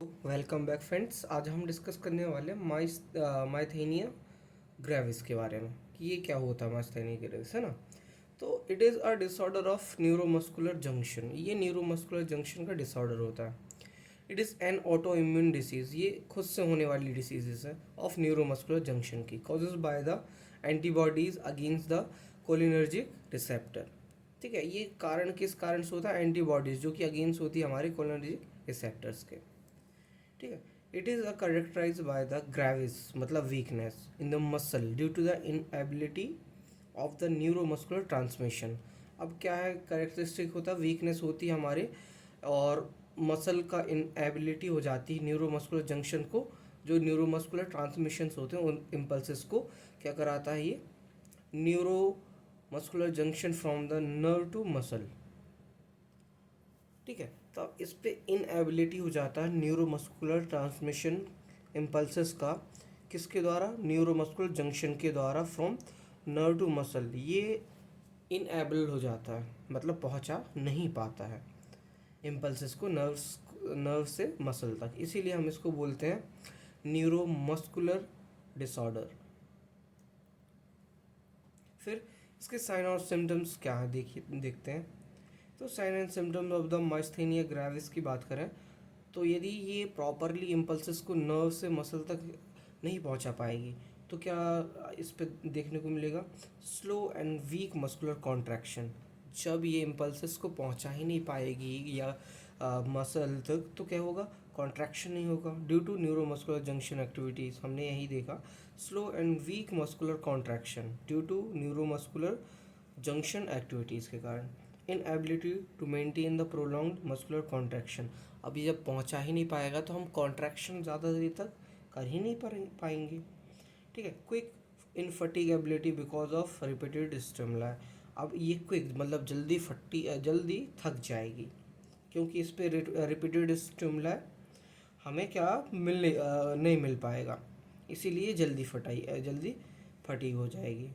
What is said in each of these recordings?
Welcome back friends. आज हम discuss करने वाले हैं माइथेनिया ग्रेविस के बारे में कि ये क्या होता है माइस्थेनिया ग्रेविस, है ना। तो it is a disorder of neuromuscular junction. ये न्यूरोमस्कुलर जंक्शन का डिसऑर्डर होता है। It is an auto immune disease. ये खुद से होने वाली डिसीजेस है ऑफ न्यूरोमस्कुलर जंक्शन की, causes by the antibodies against the cholinergic receptor. ठीक है, ये कारण किस कारण से होता है? एंटीबॉडीज जो कि अगेंस्ट होती है हमारे कोलिनर्जिक रिसेप्टर्स के। ठीक है, it is a characterize by the gravis मतलब weakness in the muscle due to the inability of the neuromuscular transmission. अब क्या है करेक्टरिस्टिक होता है? वीकनेस होती है हमारे, और मसल का इनएबिलिटी हो जाती है न्यूरोमस्कुलर जंक्शन को, जो न्यूरोमस्कुलर ट्रांसमिशंस होते हैं उन इम्पल्सेस को क्या कराता है? ये neuromuscular junction from the nerve to muscle. ठीक है, तो अब इस पे इनएबिलिटी हो जाता है न्यूरोमस्कुलर ट्रांसमिशन इम्पल्सेस का, किसके द्वारा? न्यूरोमस्कुलर जंक्शन के द्वारा फ्रॉम नर्व टू मसल। ये इनएबल हो जाता है, मतलब पहुंचा नहीं पाता है इम्पल्सेस को नर्व से मसल तक, इसीलिए हम इसको बोलते हैं न्यूरोमस्कुलर डिसऑर्डर। फिर इसके साइन और सिम्टम्स क्या है देखते हैं। तो sign and symptoms of the myasthenia gravis की बात करें तो यदि ये प्रॉपरली इम्पल्सेस को नर्व से मसल तक नहीं पहुंचा पाएगी तो क्या इस पे देखने को मिलेगा? Slow and weak muscular contraction. जब ये इम्पल्सेस को पहुंचा ही नहीं पाएगी या मसल तक तो क्या होगा? कॉन्ट्रैक्शन नहीं होगा due to neuromuscular junction activities. हमने यही देखा, slow and weak muscular contraction due to neuromuscular junction activities के कारण। Inability to maintain the prolonged muscular contraction. अभी जब पहुंचा ही नहीं पाएगा तो हम कॉन्ट्रैक्शन ज़्यादा देर तक कर ही नहीं पाएंगे। ठीक है, quick infatigability because of repeated stimuli. अब ये क्विक मतलब जल्दी थक जाएगी, क्योंकि इस पे रिपीटेड स्टिमुलाई हमें क्या नहीं मिल पाएगा, इसीलिए जल्दी फटीग हो जाएगी।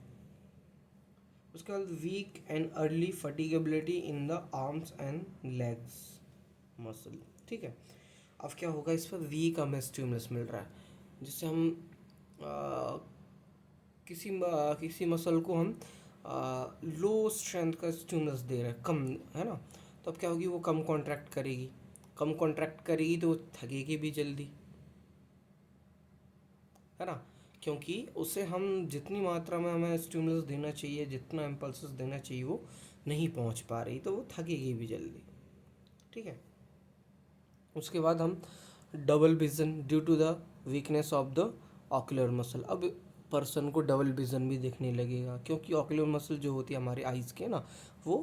उसके बाद weak and early fatigability in the arms and legs muscle. ठीक है, अब क्या होगा? इस पर वीक हमें स्टिमुलस मिल रहा है, जिससे हम आ, किसी मसल को हम लो स्ट्रेंथ का स्टिमुलस दे रहे हैं, कम, है ना। तो अब क्या होगी? वो कम कॉन्ट्रैक्ट करेगी तो वो थकेगी भी जल्दी, है ना। क्योंकि उसे हम जितनी मात्रा में हमें स्टिमुलस देना चाहिए, जितना इम्पल्स देना चाहिए, वो नहीं पहुंच पा रही, तो वो थकेगी भी जल्दी। ठीक है, उसके बाद हम double vision due to the weakness of the ocular muscle. अब पर्सन को डबल विजन भी दिखने लगेगा, क्योंकि ऑक्यूलर मसल जो होती है हमारे आइज़ के ना, वो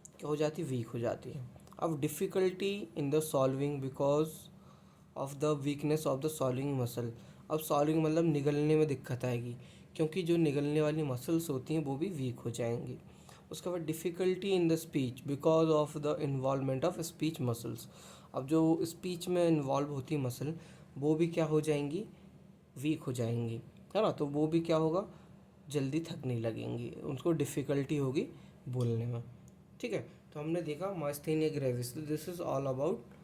क्या हो जाती है? वीक हो जाती है। अब difficulty in the solving because of the weakness of the solving muscle. अब सॉल्विंग मतलब निगलने में दिक्कत आएगी, क्योंकि जो निगलने वाली मसल्स होती हैं वो भी वीक हो जाएंगी। उसके बाद difficulty in the speech because of the involvement of speech muscles. अब जो स्पीच में इन्वॉल्व होती है मसल, वो भी क्या हो जाएंगी? वीक हो जाएंगी, है ना। तो वो भी क्या होगा? जल्दी थकने लगेंगी, उनको डिफ़िकल्टी होगी बोलने में। ठीक है, तो हमने देखा myasthenia gravis. This is all about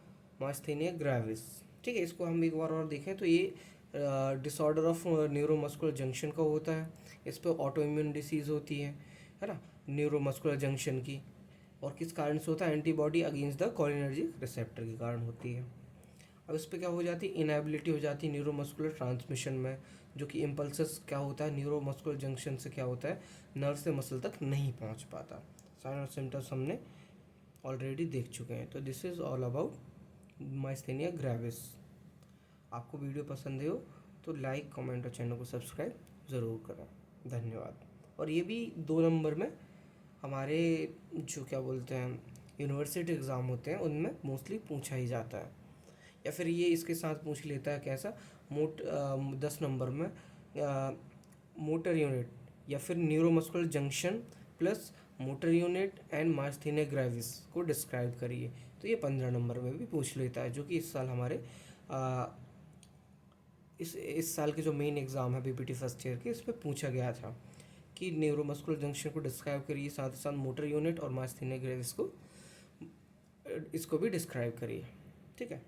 myasthenia gravis. ठीक है, इसको हम एक बार और देखें तो ये डिसऑर्डर ऑफ न्यूरोमस्कुलर जंक्शन का होता है। इस पर ऑटो इम्यून डिसीज़ होती है ना, न्यूरोमस्कुलर जंक्शन की। और किस कारण से होता है? Antibody against the cholinergic receptor के कारण होती है। अब इस पर क्या हो जाती है? इनएबिलिटी हो जाती है न्यूरोमस्कुलर ट्रांसमिशन में, जो कि इम्पल्सेस क्या होता है? न्यूरोमस्कुलर जंक्शन से क्या होता है? नर्व से मसल तक नहीं पहुंच पाता। साइन और सिम्टम्स हमने ऑलरेडी देख चुके हैं। तो this is all about myasthenia gravis. आपको वीडियो पसंद है हो तो लाइक, कमेंट और चैनल को सब्सक्राइब ज़रूर करें। धन्यवाद। और ये भी 2 नंबर में हमारे जो क्या बोलते हैं यूनिवर्सिटी एग्ज़ाम होते हैं उनमें मोस्टली पूछा ही जाता है, या फिर ये इसके साथ पूछ लेता है कैसा 10 नंबर में मोटर यूनिट या फिर neuromuscular junction plus motor unit and myasthenia gravis को डिस्क्राइब करिए। तो ये 15 नंबर में भी पूछ लेता है, जो कि इस साल हमारे आ, इस साल के जो मेन एग्ज़ाम है बीपीटी फर्स्ट ईयर के, इस पर पूछा गया था कि न्यूरोमस्कुलर जंक्शन को डिस्क्राइब करिए, साथ ही साथ मोटर यूनिट और माइस्थेनिया ग्रेविस को इसको भी डिस्क्राइब करिए। ठीक है।